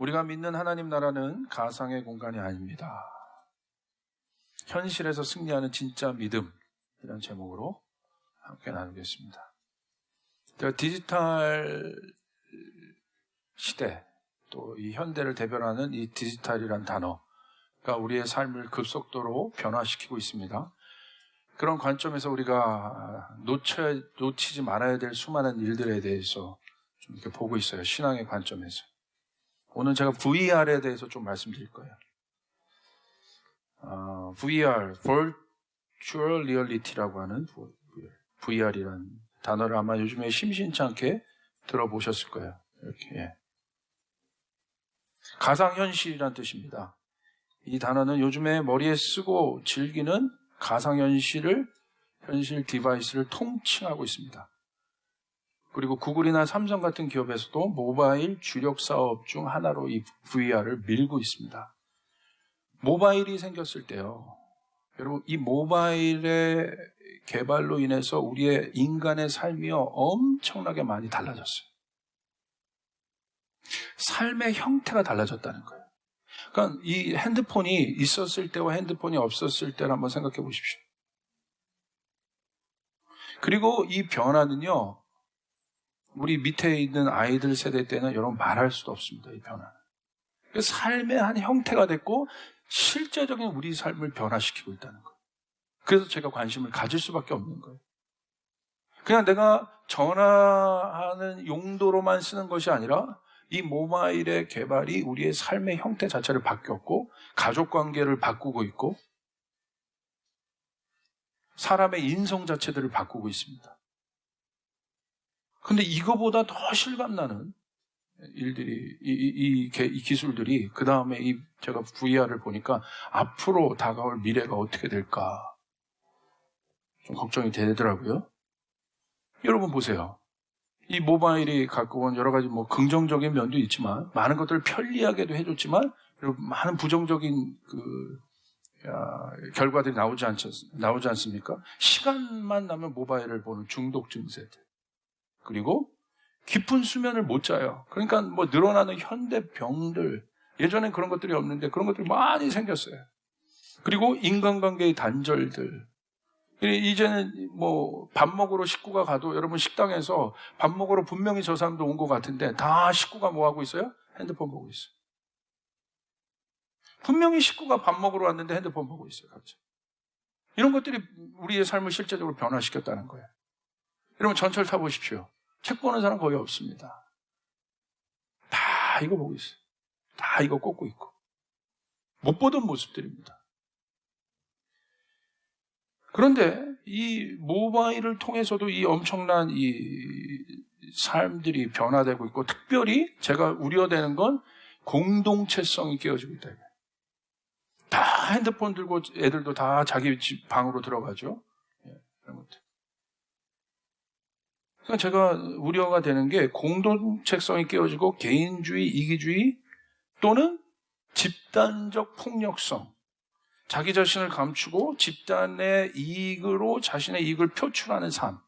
우리가 믿는 하나님 나라는 가상의 공간이 아닙니다. 현실에서 승리하는 진짜 믿음이라는 제목으로 함께 나누겠습니다. 제가 디지털 시대, 또 이 현대를 대변하는 이 디지털이란 단어가 우리의 삶을 급속도로 변화시키고 있습니다. 그런 관점에서 우리가 놓치지 말아야 될 수많은 일들에 대해서 좀 이렇게 보고 있어요. 신앙의 관점에서. 오늘 제가 VR에 대해서 좀 말씀드릴 거예요. VR, Virtual Reality라고 하는 VR이라는 단어를 아마 요즘에 심심치 않게 들어보셨을 거예요. 이렇게. 가상현실이란 뜻입니다. 이 단어는 요즘에 머리에 쓰고 즐기는 가상현실 디바이스를 통칭하고 있습니다. 그리고 구글이나 삼성 같은 기업에서도 모바일 주력 사업 중 하나로 이 VR을 밀고 있습니다. 모바일이 생겼을 때요, 여러분, 이 모바일의 개발로 인해서 우리의 인간의 삶이요 엄청나게 많이 달라졌어요. 삶의 형태가 달라졌다는 거예요. 그러니까 이 핸드폰이 있었을 때와 핸드폰이 없었을 때를 한번 생각해 보십시오. 그리고 이 변화는요, 우리 밑에 있는 아이들 세대 때는 여러분 말할 수도 없습니다. 이 변화는. 삶의 한 형태가 됐고 실제적인 우리 삶을 변화시키고 있다는 거예요. 그래서 제가 관심을 가질 수밖에 없는 거예요. 그냥 내가 전화하는 용도로만 쓰는 것이 아니라 이 모바일의 개발이 우리의 삶의 형태 자체를 바뀌었고 가족관계를 바꾸고 있고 사람의 인성 자체들을 바꾸고 있습니다. 근데 이거보다 더 실감나는 일들이, 이 기술들이, 그 다음에 제가 VR을 보니까 앞으로 다가올 미래가 어떻게 될까 좀 걱정이 되더라고요. 여러분 보세요. 이 모바일이 갖고 온 여러 가지 긍정적인 면도 있지만, 많은 것들을 편리하게도 해줬지만, 많은 부정적인 결과들이 나오지 않습니까? 시간만 나면 모바일을 보는 중독 증세들. 그리고 깊은 수면을 못 자요. 그러니까 늘어나는 현대병들. 예전엔 그런 것들이 없는데 그런 것들이 많이 생겼어요. 그리고 인간관계의 단절들. 이제는 밥 먹으러 식구가 가도 여러분 식당에서 밥 먹으러 분명히 저 사람도 온 것 같은데 다 식구가 뭐 하고 있어요? 핸드폰 보고 있어요. 분명히 식구가 밥 먹으러 왔는데 핸드폰 보고 있어요. 갑자기. 이런 것들이 우리의 삶을 실제적으로 변화시켰다는 거예요. 여러분 전철 타보십시오. 책 보는 사람 거의 없습니다. 다 이거 보고 있어요. 다 이거 꽂고 있고. 못 보던 모습들입니다. 그런데 이 모바일을 통해서도 이 엄청난 이 삶들이 변화되고 있고, 특별히 제가 우려되는 건 공동체성이 깨어지고 있다. 다 핸드폰 들고 애들도 다 자기 집 방으로 들어가죠. 그런 것들. 그러니까 제가 우려가 되는 게 공동체성이 깨어지고 개인주의, 이기주의 또는 집단적 폭력성, 자기 자신을 감추고 집단의 이익으로 자신의 이익을 표출하는 삶.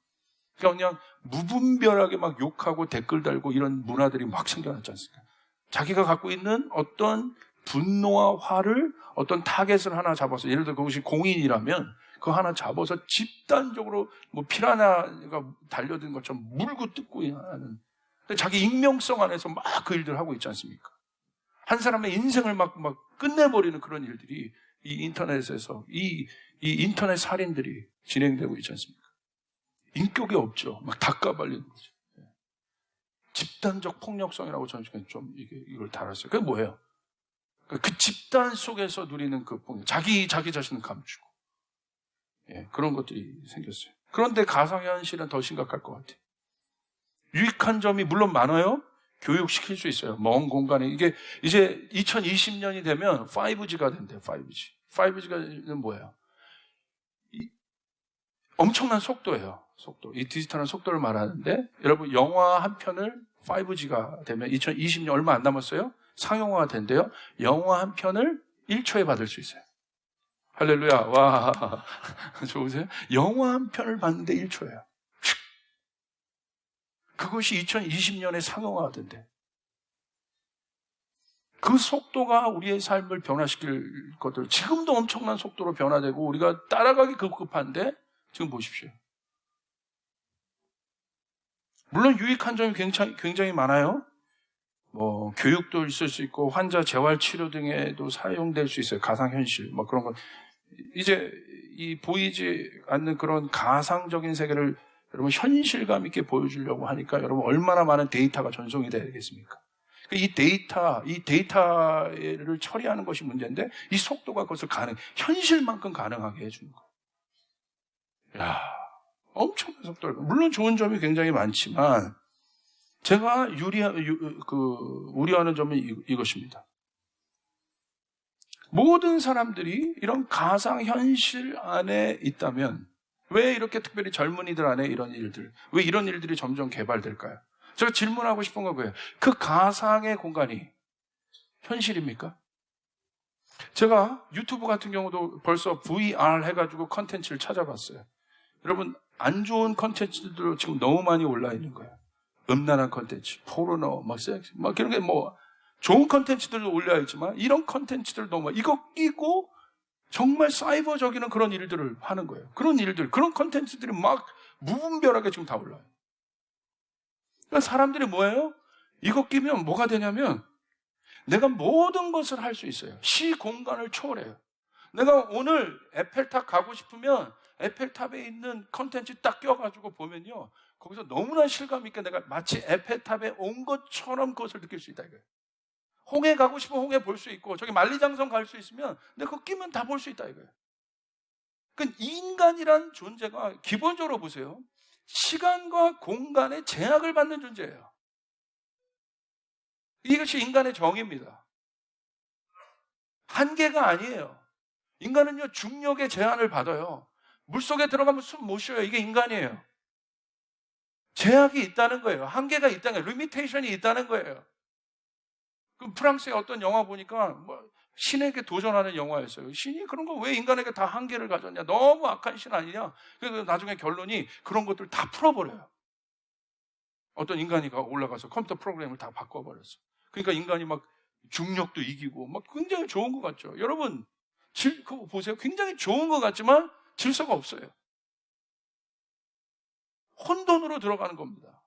그러니까 그냥 무분별하게 막 욕하고 댓글 달고 이런 문화들이 막 생겨났지 않습니까? 자기가 갖고 있는 어떤 분노와 화를 어떤 타겟을 하나 잡아서, 예를 들어 그것이 공인이라면 그거 하나 잡아서 집단적으로 피라냐가 달려든 것처럼 물고 뜯고 하는, 자기 익명성 안에서 막 그 일들을 하고 있지 않습니까? 한 사람의 인생을 막 끝내버리는 그런 일들이 이 인터넷에서 이 인터넷 살인들이 진행되고 있지 않습니까? 인격이 없죠. 막 닦아발리는 거죠. 집단적 폭력성이라고 저는 좀 이걸 달았어요. 그게 뭐예요? 그 집단 속에서 누리는 그 폭력, 자기 자신을 감추고, 그런 것들이 생겼어요. 그런데 가상현실은 더 심각할 것 같아요. 유익한 점이 물론 많아요. 교육시킬 수 있어요. 먼 공간에. 이게 이제 2020년이 되면 5G가 된대요. 5G. 5G가 뭐예요? 엄청난 속도예요. 속도. 이 디지털한 속도를 말하는데, 여러분 영화 한 편을 5G가 되면 2020년 얼마 안 남았어요? 상용화가 된대요. 영화 한 편을 1초에 받을 수 있어요. 할렐루야. 와, 좋으세요? 영화 한 편을 봤는데 1초예요. 그것이 2020년에 상용화가 된대. 그 속도가 우리의 삶을 변화시킬 것들, 지금도 엄청난 속도로 변화되고 우리가 따라가기 급급한데 지금 보십시오. 물론 유익한 점이 굉장히 많아요. 교육도 있을 수 있고 환자 재활치료 등에도 사용될 수 있어요. 가상현실 그런 거. 이제 이 보이지 않는 그런 가상적인 세계를 여러분 현실감 있게 보여주려고 하니까 여러분 얼마나 많은 데이터가 전송이 돼야 되겠습니까? 이 데이터를 처리하는 것이 문제인데 이 속도가 그것을 현실만큼 가능하게 해주는 거예요. 야, 엄청난 속도를. 물론 좋은 점이 굉장히 많지만 제가 우려하는 점은 이것입니다. 모든 사람들이 이런 가상현실 안에 있다면 왜 이렇게 특별히 젊은이들 안에 이런 일들이 점점 개발될까요? 제가 질문하고 싶은 건 그거예요. 그 가상의 공간이 현실입니까? 제가 유튜브 같은 경우도 벌써 VR 해가지고 컨텐츠를 찾아봤어요. 여러분, 안 좋은 컨텐츠들도 지금 너무 많이 올라 있는 거예요. 음란한 컨텐츠, 포르노, 섹스, 그런 게 좋은 컨텐츠들도 올려야지만 이런 컨텐츠들 너무 이거 끼고 정말 사이버적인 그런 일들을 하는 거예요. 그런 컨텐츠들이 막 무분별하게 지금 다 올라요. 그러니까 사람들이 뭐예요? 이거 끼면 뭐가 되냐면 내가 모든 것을 할 수 있어요. 시공간을 초월해요. 내가 오늘 에펠탑 가고 싶으면 에펠탑에 있는 컨텐츠 딱 껴가지고 보면요. 거기서 너무나 실감 있게 내가 마치 에펠탑에 온 것처럼 그것을 느낄 수 있다 이거예요. 홍해 가고 싶으면 홍해 볼 수 있고 저기 만리장성 갈 수 있으면 내가 그거 끼면 다 볼 수 있다 이거예요. 그러니까 인간이란 존재가 기본적으로 보세요. 시간과 공간의 제약을 받는 존재예요. 이것이 인간의 정의입니다. 한계가 아니에요. 인간은요, 중력의 제한을 받아요. 물속에 들어가면 숨 못 쉬어요. 이게 인간이에요. 제약이 있다는 거예요. 한계가 있다는 거예요. 리미테이션이 있다는 거예요. 그 프랑스의 어떤 영화 보니까 신에게 도전하는 영화였어요. 신이 그런 거 왜 인간에게 다 한계를 가졌냐? 너무 악한 신 아니냐? 그래서 나중에 결론이 그런 것들 다 풀어버려요. 어떤 인간이 올라가서 컴퓨터 프로그램을 다 바꿔버렸어. 그러니까 인간이 중력도 이기고 굉장히 좋은 것 같죠. 여러분 그거 보세요. 굉장히 좋은 것 같지만 질서가 없어요. 혼돈으로 들어가는 겁니다.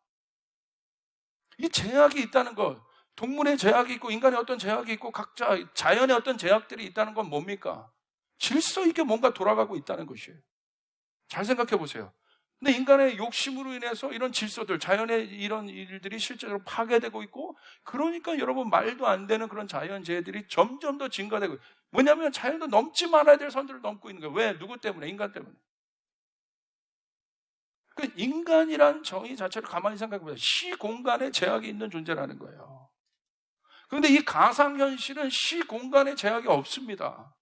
이 제약이 있다는 것, 동물의 제약이 있고 인간의 어떤 제약이 있고 각자 자연의 어떤 제약들이 있다는 건 뭡니까? 질서 있게 뭔가 돌아가고 있다는 것이에요. 잘 생각해 보세요. 근데 인간의 욕심으로 인해서 이런 질서들, 자연의 이런 일들이 실제로 파괴되고 있고, 그러니까 여러분 말도 안 되는 그런 자연재해들이 점점 더 증가되고, 뭐냐면 자연도 넘지 말아야 될 선들을 넘고 있는 거예요. 왜? 누구 때문에? 인간 때문에. 그 인간이란 정의 자체를 가만히 생각해보세요. 시공간에 제약이 있는 존재라는 거예요. 그런데 이 가상현실은 시공간에 제약이 없습니다.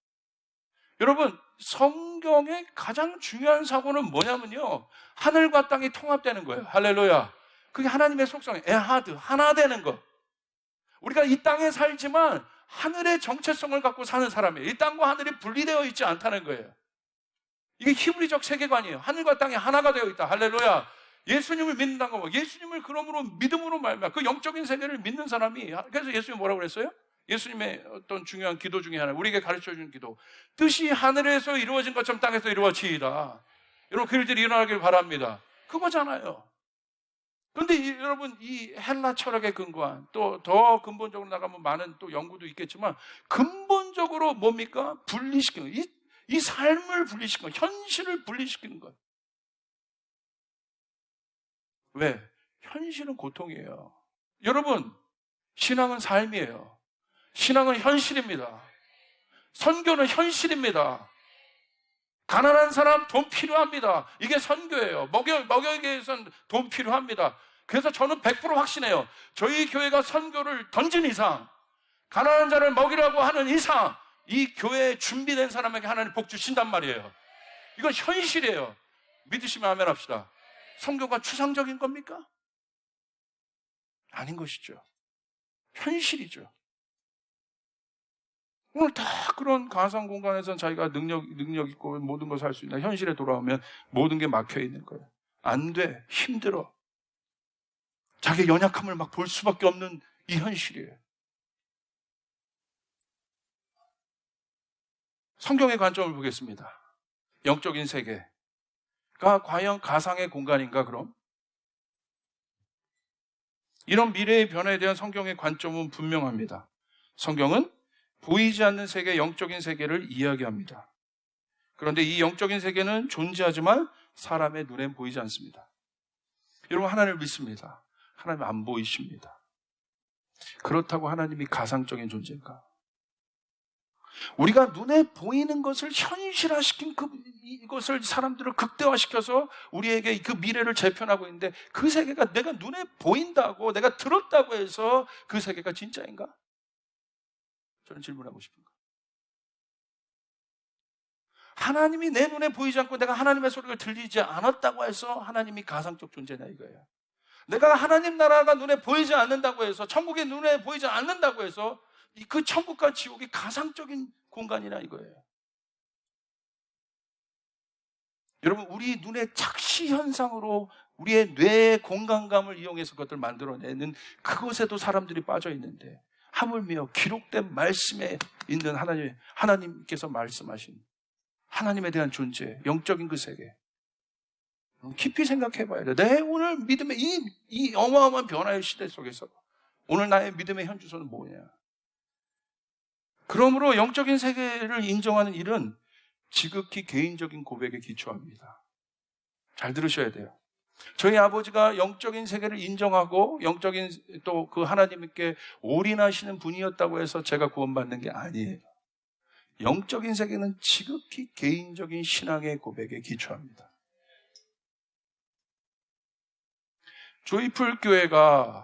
여러분, 성경의 가장 중요한 사고는 뭐냐면요, 하늘과 땅이 통합되는 거예요. 할렐루야. 그게 하나님의 속성이에요. 에하드, 하나 되는 거. 우리가 이 땅에 살지만 하늘의 정체성을 갖고 사는 사람이에요. 이 땅과 하늘이 분리되어 있지 않다는 거예요. 이게 히브리적 세계관이에요. 하늘과 땅이 하나가 되어 있다. 할렐루야. 예수님을 믿는다는 거. 예수님을 그러므로 믿음으로 말미암아 그 영적인 세계를 믿는 사람이, 그래서 예수님이 뭐라고 그랬어요? 예수님의 어떤 중요한 기도 중에 하나, 우리에게 가르쳐주는 기도, 뜻이 하늘에서 이루어진 것처럼 땅에서 이루어지이다. 여러분, 그 일들이 일어나길 바랍니다. 그거잖아요. 그런데 여러분, 이 헬라 철학에 근거한, 또 더 근본적으로 나가면 많은 또 연구도 있겠지만, 근본적으로 뭡니까? 분리시키는 거예요. 이 삶을 분리시키는 거예요. 현실을 분리시키는 거예요. 왜? 현실은 고통이에요. 여러분, 신앙은 삶이에요. 신앙은 현실입니다. 선교는 현실입니다. 가난한 사람 돈 필요합니다. 이게 선교예요. 먹여기 위해서는 돈 필요합니다. 그래서 저는 100% 확신해요. 저희 교회가 선교를 던진 이상, 가난한 자를 먹이라고 하는 이상, 이 교회에 준비된 사람에게 하나님 복 주신단 말이에요. 이건 현실이에요. 믿으시면 아멘 합시다. 선교가 추상적인 겁니까? 아닌 것이죠. 현실이죠. 오늘 다 그런 가상 공간에서는 자기가 능력 있고 모든 것을 할 수 있나, 현실에 돌아오면 모든 게 막혀 있는 거예요. 안 돼. 힘들어. 자기의 연약함을 막 볼 수밖에 없는 이 현실이에요. 성경의 관점을 보겠습니다. 영적인 세계가 과연 가상의 공간인가 그럼? 이런 미래의 변화에 대한 성경의 관점은 분명합니다. 성경은 보이지 않는 세계, 영적인 세계를 이야기합니다. 그런데 이 영적인 세계는 존재하지만 사람의 눈엔 보이지 않습니다. 여러분, 하나님을 믿습니다. 하나님 안 보이십니다. 그렇다고 하나님이 가상적인 존재인가? 우리가 눈에 보이는 것을 현실화시킨 이것을 사람들을 극대화시켜서 우리에게 그 미래를 재편하고 있는데, 그 세계가 내가 눈에 보인다고, 내가 들었다고 해서 그 세계가 진짜인가? 저는 질문하고 싶은가? 하나님이 내 눈에 보이지 않고 내가 하나님의 소리가 들리지 않았다고 해서 하나님이 가상적 존재냐 이거예요. 내가 하나님 나라가 눈에 보이지 않는다고 해서, 천국이 눈에 보이지 않는다고 해서 그 천국과 지옥이 가상적인 공간이나 이거예요. 여러분, 우리 눈의 착시 현상으로 우리의 뇌의 공간감을 이용해서 그것을 만들어내는 그것에도 사람들이 빠져 있는데, 하물며 기록된 말씀에 있는 하나님께서 말씀하신 하나님에 대한 존재, 영적인 그 세계, 깊이 생각해 봐야 돼. 내 오늘 믿음의 이 어마어마한 변화의 시대 속에서 오늘 나의 믿음의 현주소는 뭐냐? 그러므로 영적인 세계를 인정하는 일은 지극히 개인적인 고백에 기초합니다. 잘 들으셔야 돼요. 저희 아버지가 영적인 세계를 인정하고 영적인 또 그 하나님께 올인하시는 분이었다고 해서 제가 구원받는 게 아니에요. 영적인 세계는 지극히 개인적인 신앙의 고백에 기초합니다. 조이풀 교회가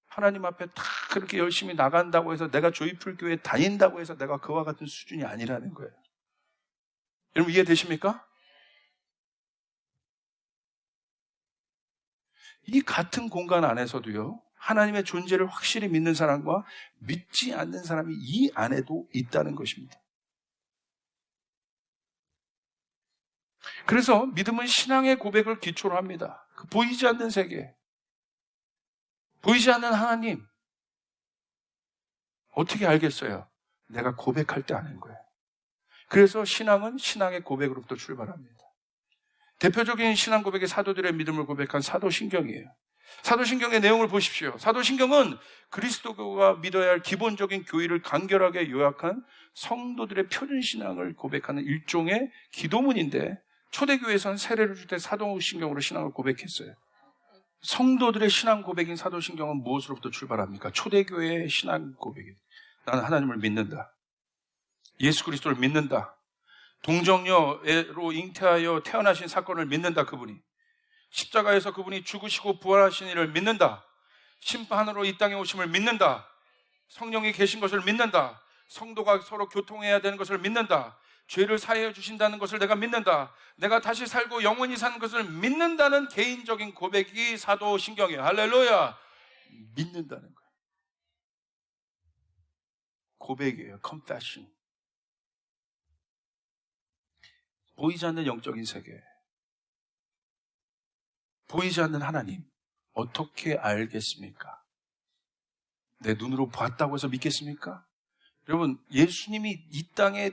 하나님 앞에 다 그렇게 열심히 나간다고 해서 내가 조이풀 교회에 다닌다고 해서 내가 그와 같은 수준이 아니라는 거예요. 여러분, 이해되십니까? 이 같은 공간 안에서도요, 하나님의 존재를 확실히 믿는 사람과 믿지 않는 사람이 이 안에도 있다는 것입니다. 그래서 믿음은 신앙의 고백을 기초로 합니다. 그 보이지 않는 세계, 보이지 않는 하나님, 어떻게 알겠어요? 내가 고백할 때 아는 거예요. 그래서 신앙은 신앙의 고백으로부터 출발합니다. 대표적인 신앙 고백의 사도들의 믿음을 고백한 사도신경이에요. 사도신경의 내용을 보십시오. 사도신경은 그리스도가 믿어야 할 기본적인 교리를 간결하게 요약한 성도들의 표준신앙을 고백하는 일종의 기도문인데, 초대교회에서는 세례를 줄 때 사도신경으로 신앙을 고백했어요. 성도들의 신앙 고백인 사도신경은 무엇으로부터 출발합니까? 초대교회의 신앙 고백이에요. 나는 하나님을 믿는다. 예수 그리스도를 믿는다. 동정녀로 잉태하여 태어나신 사건을 믿는다. 그분이 십자가에서 그분이 죽으시고 부활하신 일을 믿는다. 심판으로 이 땅에 오심을 믿는다. 성령이 계신 것을 믿는다. 성도가 서로 교통해야 되는 것을 믿는다. 죄를 사해해 주신다는 것을 내가 믿는다. 내가 다시 살고 영원히 사는 것을 믿는다는 개인적인 고백이 사도신경이에요. 할렐루야. 믿는다는 거예요. 고백이에요. confession. 보이지 않는 영적인 세계, 보이지 않는 하나님, 어떻게 알겠습니까? 내 눈으로 봤다고 해서 믿겠습니까? 여러분, 예수님이 이 땅에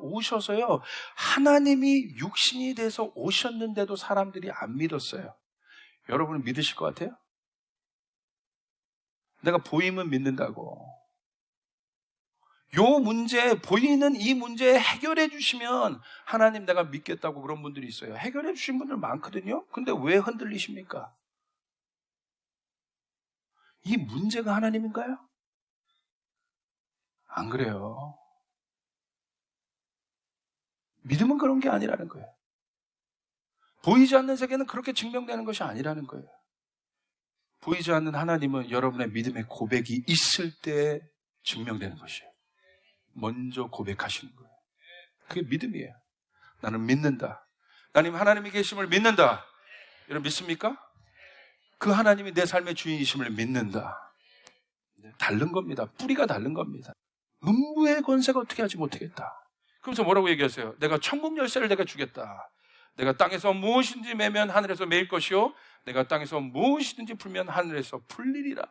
오셔서요, 하나님이 육신이 돼서 오셨는데도 사람들이 안 믿었어요. 여러분은 믿으실 것 같아요? 내가 보이면 믿는다고. 요 문제, 보이는 이 문제 해결해 주시면 하나님 내가 믿겠다고 그런 분들이 있어요. 해결해 주신 분들 많거든요. 근데 왜 흔들리십니까? 이 문제가 하나님인가요? 안 그래요. 믿음은 그런 게 아니라는 거예요. 보이지 않는 세계는 그렇게 증명되는 것이 아니라는 거예요. 보이지 않는 하나님은 여러분의 믿음의 고백이 있을 때 증명되는 것이에요. 먼저 고백하시는 거예요. 그게 믿음이에요. 나는 믿는다. 나는 하나님이 계심을 믿는다. 여러분 믿습니까? 그 하나님이 내 삶의 주인이심을 믿는다. 다른 겁니다. 뿌리가 다른 겁니다. 음부의 권세가 어떻게 하지 못하겠다. 그러면서 뭐라고 얘기하세요? 내가 천국 열쇠를 내가 주겠다. 내가 땅에서 무엇인지 매면 하늘에서 매일 것이요, 내가 땅에서 무엇이든지 풀면 하늘에서 풀리리라.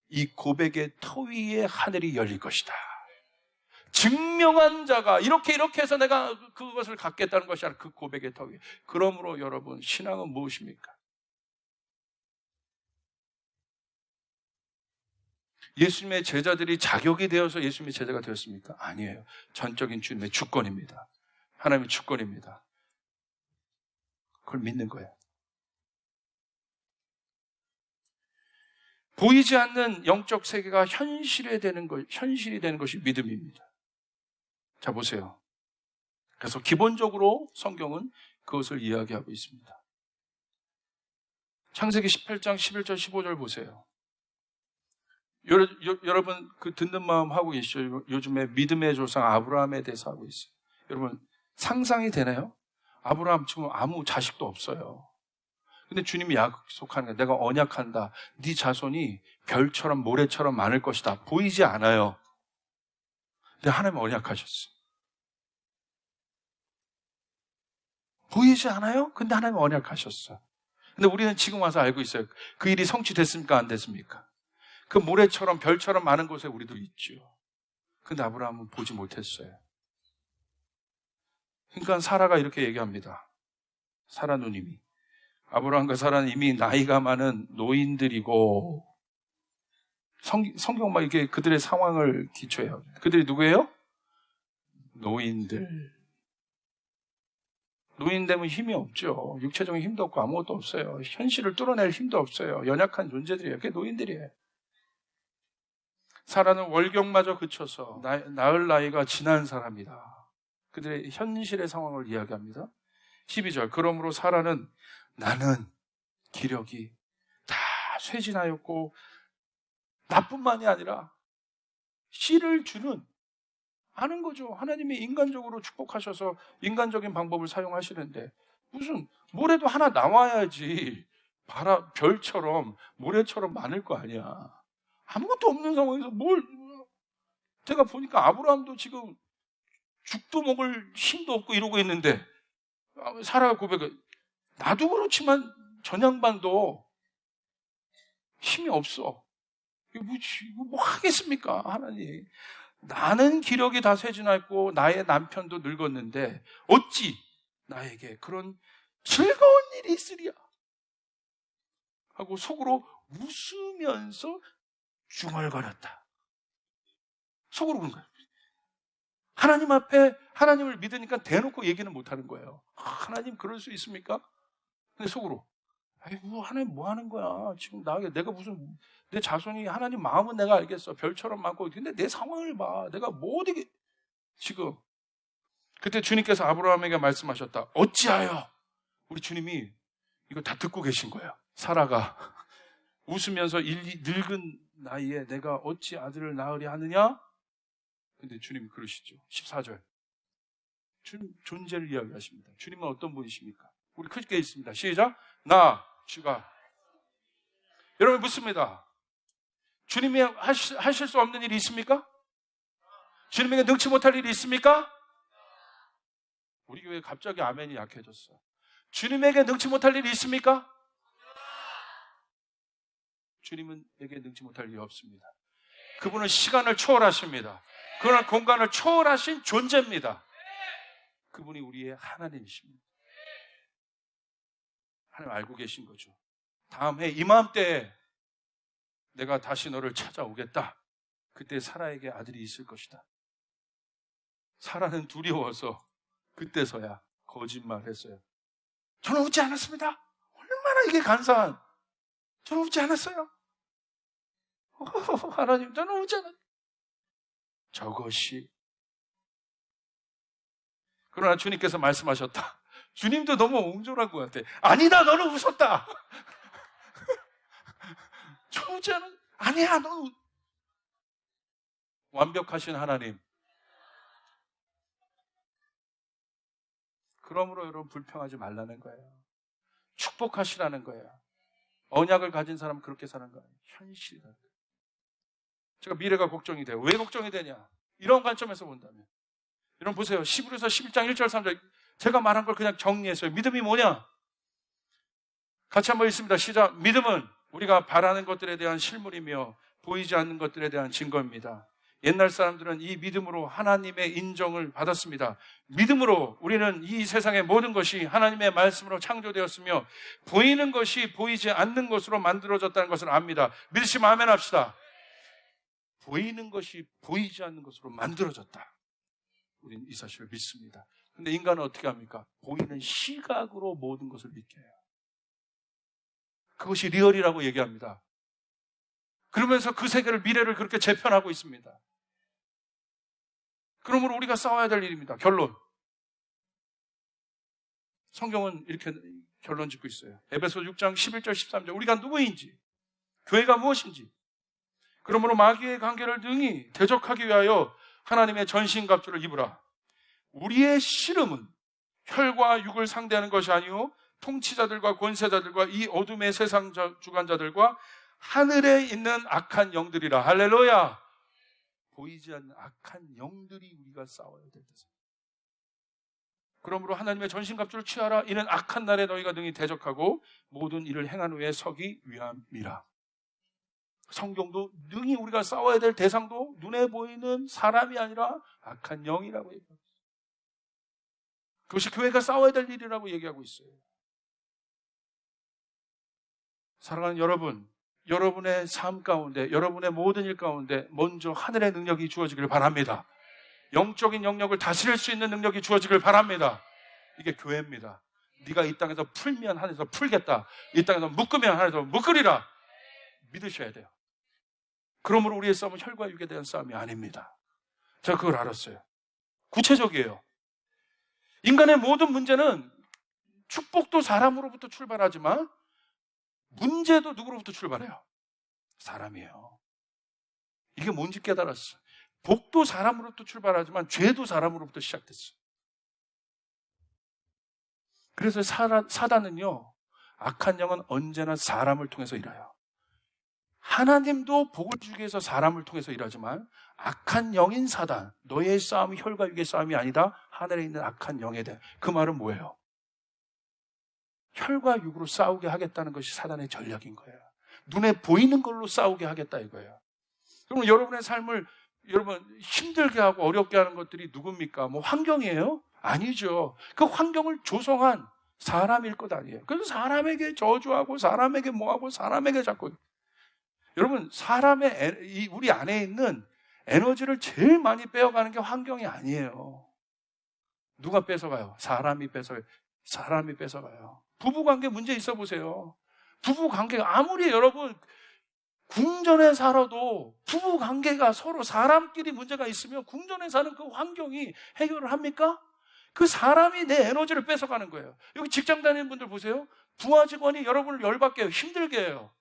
이 고백의 터 위에 하늘이 열릴 것이다. 증명한 자가 이렇게 해서 내가 그것을 갖겠다는 것이 아니라 그 고백의 턱 위에. 그러므로 여러분, 신앙은 무엇입니까? 예수님의 제자들이 자격이 되어서 예수님의 제자가 되었습니까? 아니에요. 전적인 주님의 주권입니다. 하나님의 주권입니다. 그걸 믿는 거예요. 보이지 않는 영적 세계가 현실이 되는 것이 믿음입니다. 자, 보세요. 그래서 기본적으로 성경은 그것을 이야기하고 있습니다. 창세기 18장 11절 15절 보세요. 여러분 그 듣는 마음 하고 계시죠? 요즘에 믿음의 조상 아브라함에 대해서 하고 있어요. 여러분 상상이 되나요? 아브라함 지금 아무 자식도 없어요. 근데 주님이 약속하는 거예요. 내가 언약한다. 네 자손이 별처럼 모래처럼 많을 것이다. 보이지 않아요. 근데 하나님 언약하셨어요. 보이지 않아요? 근데 하나님 언약하셨어요. 근데 우리는 지금 와서 알고 있어요. 그 일이 성취됐습니까? 안 됐습니까? 그 모래처럼 별처럼 많은 곳에 우리도 있죠. 근데 아브라함은 보지 못했어요. 그러니까 사라가 이렇게 얘기합니다. 사라 누님이. 아브라함과 사라는 이미 나이가 많은 노인들이고, 성경 막 이렇게 그들의 상황을 기초해요. 그들이 누구예요? 노인들. 노인 되면 힘이 없죠. 육체적인 힘도 없고 아무것도 없어요. 현실을 뚫어낼 힘도 없어요. 연약한 존재들이에요. 그게 노인들이에요. 사라는 월경마저 그쳐서 나을 나이가 지난 사람이다. 그들의 현실의 상황을 이야기합니다. 12절. 그러므로 사라는 나는 기력이 다 쇠진하였고 나뿐만이 아니라 씨를 주는 아는 거죠. 하나님이 인간적으로 축복하셔서 인간적인 방법을 사용하시는데 무슨 모래도 하나 나와야지 별처럼 모래처럼 많을 거 아니야. 아무것도 없는 상황에서 제가 보니까 아브라함도 지금 죽도 먹을 힘도 없고 이러고 있는데 사라가 고백을 나도 그렇지만 전양반도 힘이 없어. 이거 뭐 하겠습니까? 하나님. 나는 기력이 다 쇠진하였고 나의 남편도 늙었는데 어찌 나에게 그런 즐거운 일이 있으랴 하고 속으로 웃으면서 중얼거렸다. 속으로 그런 거예요. 하나님 앞에 하나님을 믿으니까 대놓고 얘기는 못하는 거예요. 하나님 그럴 수 있습니까? 근데 속으로 아이고 하나님 뭐 하는 거야? 지금 내가 무슨 내 자손이 하나님 마음은 내가 알겠어. 별처럼 많고 근데 내 상황을 봐. 내가 뭐 어디 지금 그때 주님께서 아브라함에게 말씀하셨다. 어찌하여 우리 주님이 이거 다 듣고 계신 거예요. 사라가 웃으면서 늙은 나이에 내가 어찌 아들을 낳으려 하느냐? 근데 주님이 그러시죠. 14절. 주님 존재를 이야기하십니다. 주님은 어떤 분이십니까? 우리 크게 있습니다. 시작. 나 주가. 여러분 묻습니다. 주님이 하실 수 없는 일이 있습니까? 주님에게 능치 못할 일이 있습니까? 우리 교회 갑자기 아멘이 약해졌어. 주님에게 능치 못할 일이 있습니까? 주님에게 능치 못할 일이 없습니다. 그분은 시간을 초월하십니다. 그분은 공간을 초월하신 존재입니다. 그분이 우리의 하나님이십니다. 하나님 알고 계신 거죠. 다음 해 이맘때에 내가 다시 너를 찾아오겠다. 그때 사라에게 아들이 있을 것이다. 사라는 두려워서 그때서야 거짓말했어요. 저는 웃지 않았습니다. 얼마나 이게 간사한. 저는 웃지 않았어요. 하나님 저는 웃지 않았어요. 저것이. 그러나 주님께서 말씀하셨다. 주님도 너무 옹졸한 것 같아. 아니다 너는 웃었다. 저 웃지 않아. 아니야 너는 완벽하신 하나님. 그러므로 여러분 불평하지 말라는 거예요. 축복하시라는 거예요. 언약을 가진 사람은 그렇게 사는 거예요. 현실이라는 거예요. 제가 미래가 걱정이 돼요. 왜 걱정이 되냐? 이런 관점에서 본다면. 여러분 보세요. 히브리서 11장 1절 3절 제가 말한 걸 그냥 정리했어요. 믿음이 뭐냐? 같이 한번 읽습니다. 시작. 믿음은 우리가 바라는 것들에 대한 실물이며 보이지 않는 것들에 대한 증거입니다. 옛날 사람들은 이 믿음으로 하나님의 인정을 받았습니다. 믿음으로 우리는 이 세상의 모든 것이 하나님의 말씀으로 창조되었으며 보이는 것이 보이지 않는 것으로 만들어졌다는 것을 압니다. 믿으시면 아멘 합시다. 보이는 것이 보이지 않는 것으로 만들어졌다. 우리는 이 사실을 믿습니다. 근데 인간은 어떻게 합니까? 보이는 시각으로 모든 것을 믿게 해요. 그것이 리얼이라고 얘기합니다. 그러면서 그 세계를, 미래를 그렇게 재편하고 있습니다. 그러므로 우리가 싸워야 될 일입니다. 결론. 성경은 이렇게 결론 짓고 있어요. 에베소 6장 11절 13절. 우리가 누구인지, 교회가 무엇인지, 그러므로 마귀의 관계를 능히 대적하기 위하여 하나님의 전신갑주를 입으라. 우리의 씨름은 혈과 육을 상대하는 것이 아니요 통치자들과 권세자들과 이 어둠의 세상 주관자들과 하늘에 있는 악한 영들이라. 할렐루야. 보이지 않는 악한 영들이 우리가 싸워야 될 때입니다. 그러므로 하나님의 전신갑주를 취하라. 이는 악한 날에 너희가 능히 대적하고 모든 일을 행한 후에 서기 위함이라. 성경도 능히 우리가 싸워야 될 대상도 눈에 보이는 사람이 아니라 악한 영이라고 얘기하고 있어요. 그것이 교회가 싸워야 될 일이라고 얘기하고 있어요. 사랑하는 여러분, 여러분의 삶 가운데, 여러분의 모든 일 가운데 먼저 하늘의 능력이 주어지길 바랍니다. 영적인 영역을 다스릴 수 있는 능력이 주어지길 바랍니다. 이게 교회입니다. 네가 이 땅에서 풀면 하늘에서 풀겠다. 이 땅에서 묶으면 하늘에서 묶으리라. 믿으셔야 돼요. 그러므로 우리의 싸움은 혈과 육에 대한 싸움이 아닙니다. 제가 그걸 알았어요. 구체적이에요. 인간의 모든 문제는 축복도 사람으로부터 출발하지만 문제도 누구로부터 출발해요? 사람이에요. 이게 뭔지 깨달았어. 복도 사람으로부터 출발하지만 죄도 사람으로부터 시작됐어. 그래서 사단은요, 악한 영은 언제나 사람을 통해서 일해요. 하나님도 복을 주기 위해서 사람을 통해서 일하지만 악한 영인 사단, 너의 싸움이 혈과 육의 싸움이 아니다. 하늘에 있는 악한 영에 대해. 그 말은 뭐예요? 혈과 육으로 싸우게 하겠다는 것이 사단의 전략인 거예요. 눈에 보이는 걸로 싸우게 하겠다 이거예요. 그럼 여러분의 삶을 여러분 힘들게 하고 어렵게 하는 것들이 누굽니까? 뭐 환경이에요? 아니죠. 그 환경을 조성한 사람일 것 아니에요. 그래서 사람에게 저주하고 사람에게 뭐하고 사람에게 자꾸. 여러분, 우리 안에 있는 에너지를 제일 많이 빼어가는 게 환경이 아니에요. 누가 뺏어가요? 사람이 뺏어가요. 사람이 뺏어가요. 부부관계 문제 있어 보세요. 부부관계가 아무리 여러분 궁전에 살아도 부부관계가 서로 사람끼리 문제가 있으면 궁전에 사는 그 환경이 해결을 합니까? 그 사람이 내 에너지를 뺏어가는 거예요. 여기 직장 다니는 분들 보세요. 부하 직원이 여러분을 열받게 해요. 힘들게 해요.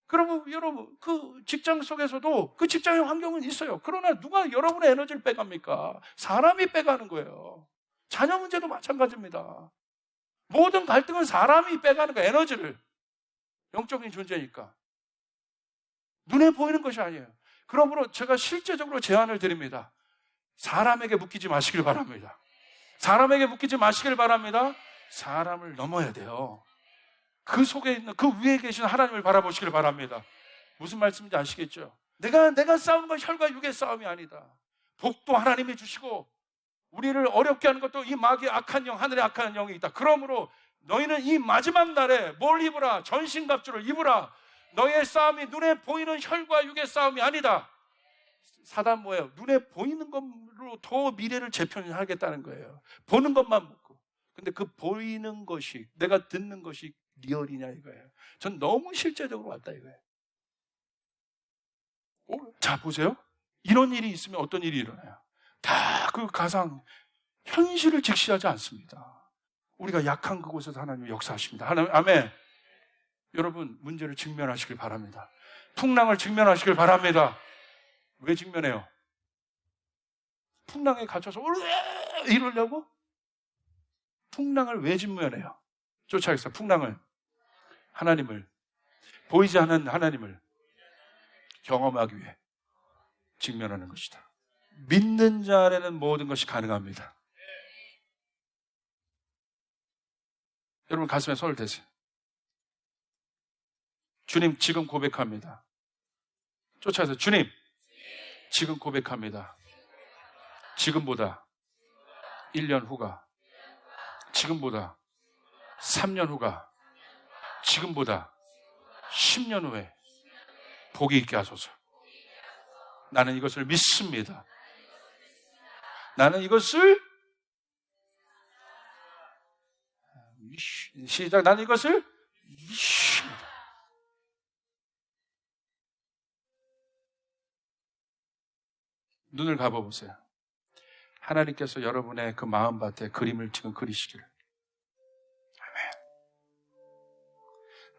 그러면 여러분 그 직장 속에서도 그 직장의 환경은 있어요. 그러나 누가 여러분의 에너지를 빼갑니까? 사람이 빼가는 거예요. 자녀 문제도 마찬가지입니다. 모든 갈등은 사람이 빼가는 거예요. 에너지를. 영적인 존재니까. 눈에 보이는 것이 아니에요. 그러므로 제가 실제적으로 제안을 드립니다. 사람에게 묶이지 마시길 바랍니다. 사람에게 묶이지 마시길 바랍니다. 사람을 넘어야 돼요. 그 속에 있는, 그 위에 계신 하나님을 바라보시길 바랍니다. 무슨 말씀인지 아시겠죠? 내가 싸우는 건 혈과 육의 싸움이 아니다. 복도 하나님이 주시고 우리를 어렵게 하는 것도 이 마귀의 악한 영, 하늘의 악한 영이 있다. 그러므로 너희는 이 마지막 날에 뭘 입으라? 전신갑주를 입으라. 너희의 싸움이 눈에 보이는 혈과 육의 싸움이 아니다. 사단 뭐예요? 눈에 보이는 것으로 더 미래를 재편하겠다는 거예요. 보는 것만 묻고. 근데 그 보이는 것이, 내가 듣는 것이 리얼이냐 이거예요. 전 너무 실제적으로 왔다 이거예요. 자, 보세요. 이런 일이 있으면 어떤 일이 일어나요? 다 그 가상, 현실을 직시하지 않습니다. 우리가 약한 그곳에서 하나님이 역사하십니다. 하나님, 아멘. 여러분, 문제를 직면하시길 바랍니다. 풍랑을 직면하시길 바랍니다. 왜 직면해요? 풍랑에 갇혀서 이러려고? 풍랑을 왜 직면해요? 쫓아가겠어요. 풍랑을. 하나님을, 보이지 않는 하나님을 경험하기 위해 직면하는 것이다. 믿는 자 안에는 모든 것이 가능합니다. 여러분 가슴에 손을 대세요. 주님, 지금 고백합니다. 쫓아가서 주님, 지금 고백합니다. 지금보다 1년 후가, 지금보다 3년 후가, 지금보다 10년 후에 복이 있게 하소서. 나는 이것을 믿습니다. 나는 이것을 시작. 나는 이것을 믿습니다. 눈을 감아보세요. 하나님께서 여러분의 그 마음밭에 그림을 지금 그리시기를. 아멘.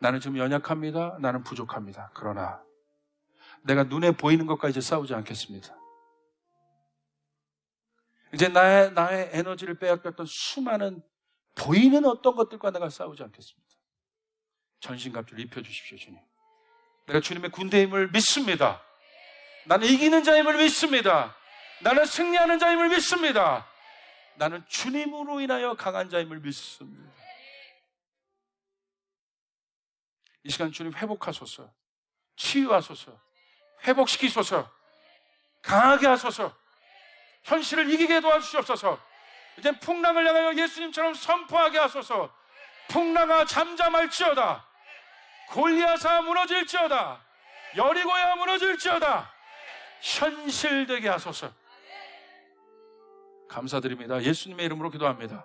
나는 지금 연약합니다. 나는 부족합니다. 그러나 내가 눈에 보이는 것과 이제 싸우지 않겠습니다. 이제 나의 에너지를 빼앗겼던 수많은 보이는 어떤 것들과 내가 싸우지 않겠습니다. 전신갑주를 입혀주십시오, 주님. 내가 주님의 군대의 힘을 믿습니다. 나는 이기는 자의 힘을 믿습니다. 나는 승리하는 자의 힘을 믿습니다. 나는 주님으로 인하여 강한 자의 힘을 믿습니다. 이 시간 주님 회복하소서, 치유하소서, 회복시키소서, 강하게 하소서, 현실을 이기게 도와주시옵소서. 이제 풍랑을 향하여 예수님처럼 선포하게 하소서. 풍랑아 잠잠할지어다. 골리앗아 무너질지어다. 여리고야 무너질지어다. 현실되게 하소서. 감사드립니다. 예수님의 이름으로 기도합니다.